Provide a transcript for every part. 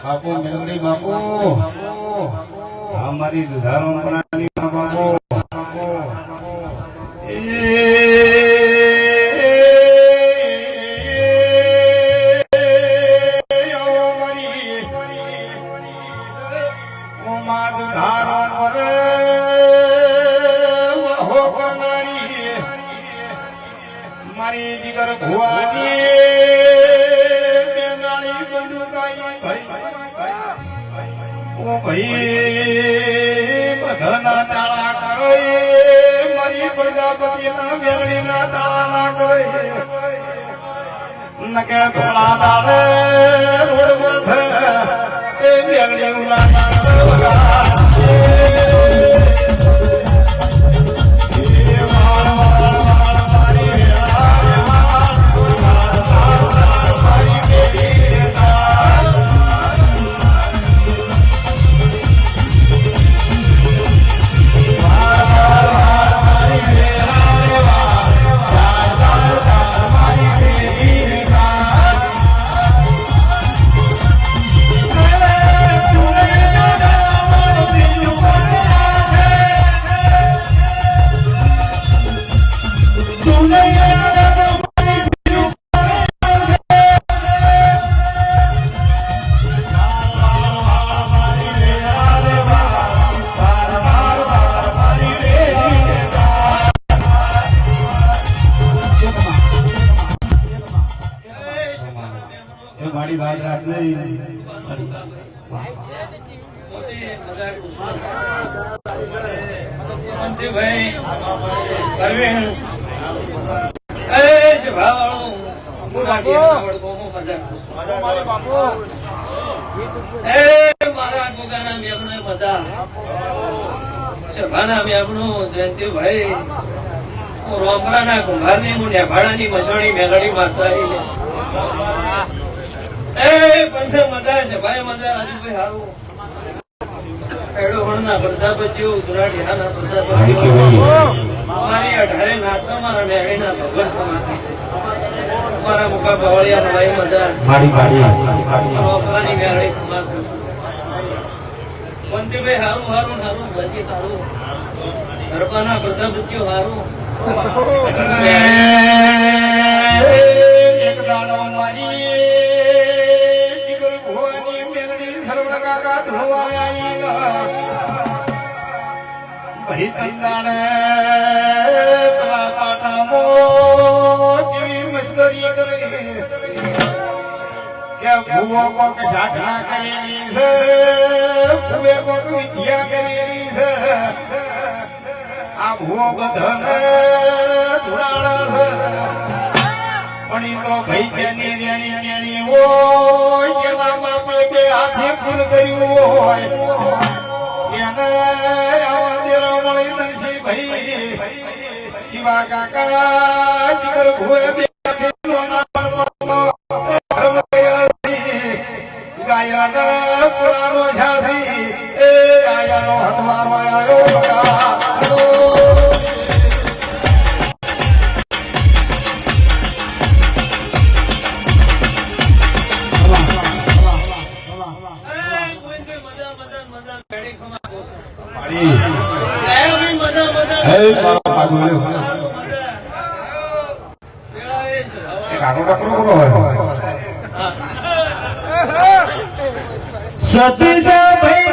बापू melody बापू हमारी दुधारों बनानी बापू मारी जिगर भुआनी बेनाली बंदूकाई ओ भाई बधना ताला करे मारी प्रजापति ना मेलडी ना ताला ना करे नके थोड़ा दाले रोड मथे ए मेलडी उला ना माड़ी बात रात नहीं मंत्री भाई परवीन ए शिवाळो मारे बापू ए मारा गोगाना मेमने मजा शभाना मेमनो जयंती भाई रोमराना कुंभारनी मुन्या भाडानी मसणी मेगडी माता ए पंचे मजा છે ભાઈ મજા રાજુભાઈ હારું એડો વણના પ્રજાપતિઓ દુરાડી હાના પ્રજાપતિ મારી 18 નાત મારા મેળીના ભગવાન સમાતી છે મારા મુકા બવળિયા ભાઈ મજા માડી માડી ઓપરાની મેળી ખમા પંતીભાઈ હારું હારું હારું ભજી હારું ગરબાના પ્રજાપતિઓ હારું એક દાડો મારી मस्करी करे क्या भूवो को साधना करेली से भूवे को विद्या करेली से आ भूवो को धन धुराड़ा से पणी तो भाई तेनी रेणी रेणी वो केला मापे के हाथे फूल कर्યું હોય એને આવા દેરો મળી નરસી ભાઈ शिवा काका जिगर भुए बेथे लोना गायन पुरानो झासी ए गायनो हथवार आयो बका सतीश भाई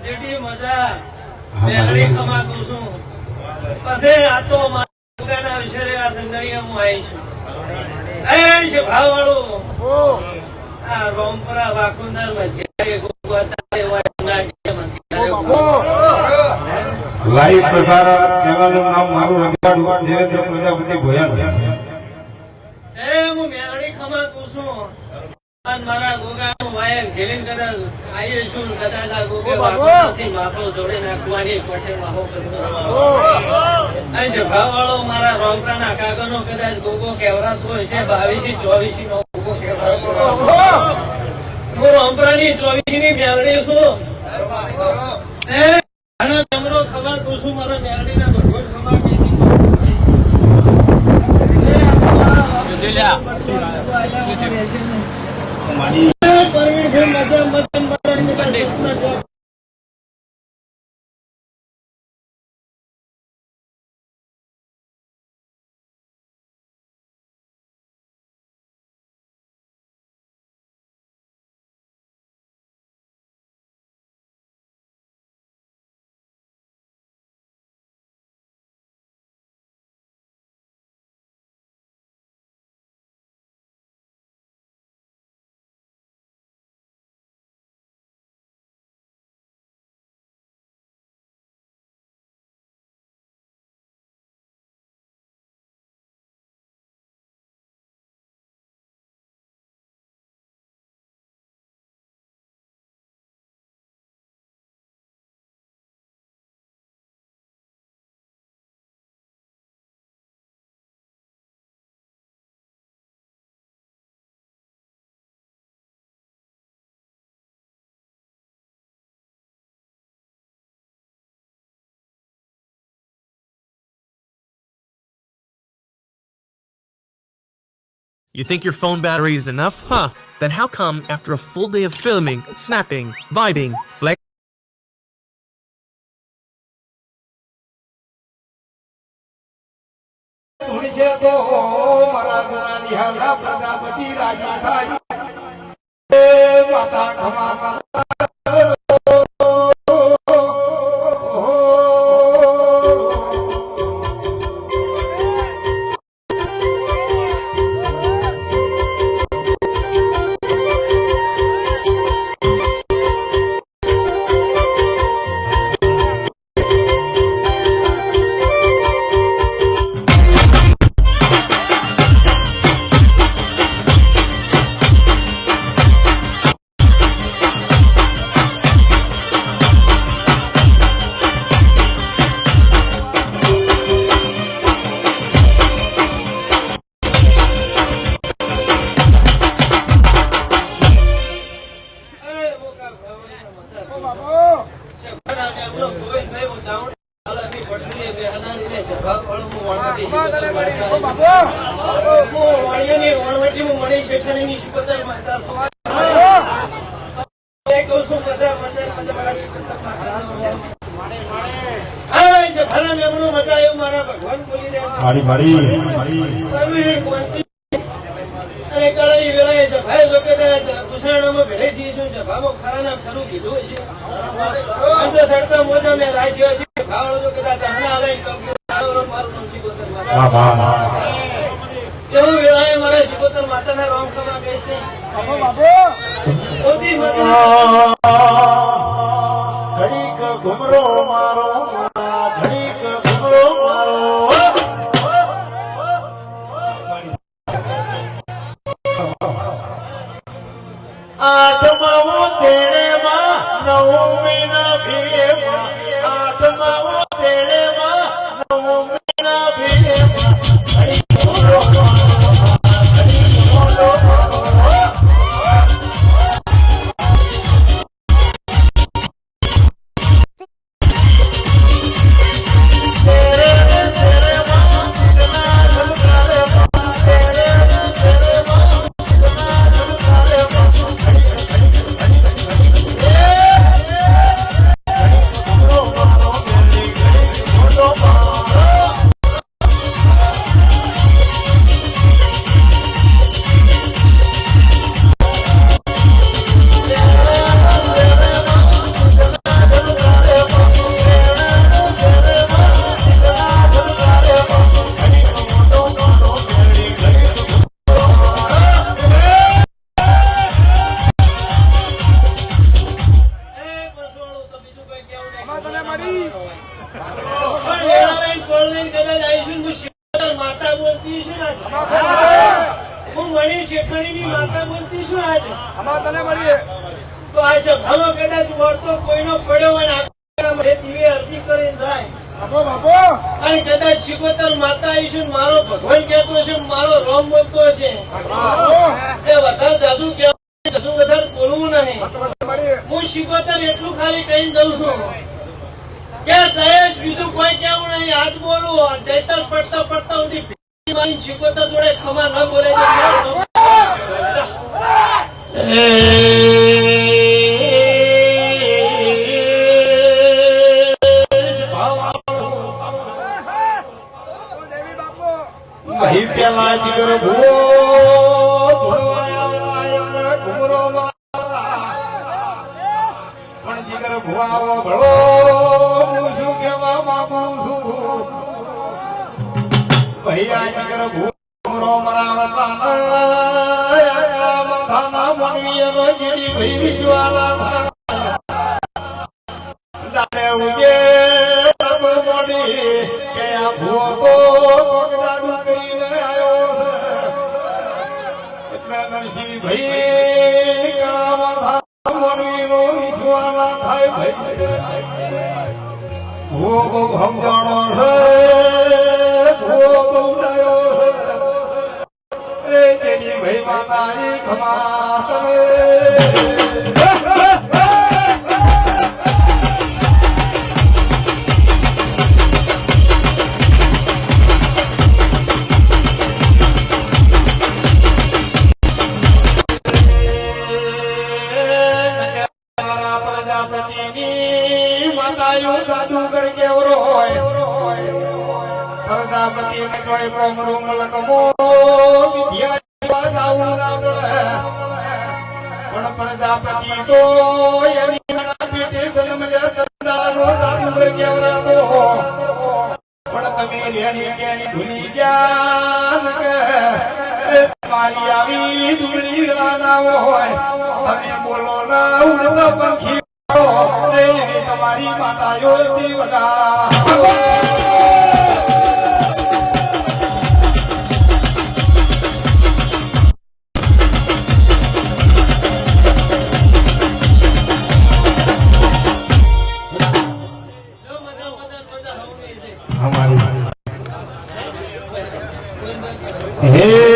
જેટી મજા મેઘડી કમાકું છું પછી આ તો મારા દુકાના વિશે આ સંગણીએ હું આવીશું એ છે ભાવવાળું આ રોમપરા વાકુંદર મજિયારે ગોગોતા લાઈવ પ્રસારક ચેનલનું નામ મારું રજવાડું દેવેન્દ્ર પ્રજાપતિ ભોયાનું એ હું મેઘડી કમાકું છું મારા ગોગાનું વાયક ઝેલીન કદાચ આવીએ છું કદાચ આ ગોગે વાપરથી માફો જોડી નાખવાની કોઠે માફો કરતો અહીં છે ભાવવાળો મારા રોમપરાના કાકાનો કદાચ ગોગો કહેવરાતો હશે 22-24 નો ગોગો કહેવરાતો હું રોમપરાની 24 ની મેળડી છું એ આના તમરો ખબર કહું છું મારા મેળડીના ભગવાન ખબર You think your phone battery is enough? Huh. Then how come after a full day of filming, snapping, vibing, flex, ધૂળશે તો મારા ગુના નિહાળના પ્રજાપતિ રાજી થાય એ માતા ખમા ઘડીક ઘુમરો મારો ઘડીક ઘુમરો મારો આઠમા તેડેમાં નવમી ના ભીડમાં આઠમા તેડેમાં નવમી વાણી શેઠાણીની માતા બોલતી શું આજે આમાં તને મળીએ તો આ સભામાં કદાચ વળતો કોઈનો પડ્યો હોય ને આખા દિવે અરજી કરીને જાય બાપો અને કદાચ શિકોતર માતા આવીશું મારો ભગવાન કહેતો છે મારો રોમ બોલતો છે એ વધારે જાજુ કહેવાય જાજુ વધારે બોલવું નહીં હું શિકોતર એટલું ખાલી કહી દઉં છું કે જયેશ બીજું કોઈ કેવું નહીં આજ બોલું ચૈતર પડતા પડતા સુધી મારી શિકોતર જોડે ખમા ન બોલે ભાઈ પેલા જીગર ભૂવો ઘુમરો પણ જીગર ભુવાઓ ભળો હું શું કેવા માંગુ છું ભાઈ આ જીગર ઘુમરો મરાવતા માથાના મનવી એનો જેડી ભાઈ વિશ્વાલા દાડે ઉગે મોડી કે આ ભૂવો તો જાદુ કરીને આવ્યો છે એટલે નરસિંહ ભાઈ કળામાં મોરવીનો વિશ્વાના થાય ભાઈ ભૂવો બહુ સમજાણો છે ભૂવો બહુ ડાયો છે એ તેની ભાઈ માતાની ખમા તમે જાદુગર કેવરો હોય પ્રજાપતિ ને જોઈ કોમરું મલકમો વિદ્યા જાવું ના પડે પણ પ્રજાપતિ તો એની પેટે જન્મ લે દંડાનો જાદુગર કેવરાતો પણ તમે રેણી કેણી ભૂલી ગયા કે તમારી આવી દુબળી ના હોય તમે બોલો ના ઉડતા પંખી તમારી માતા યોગતી વગા હે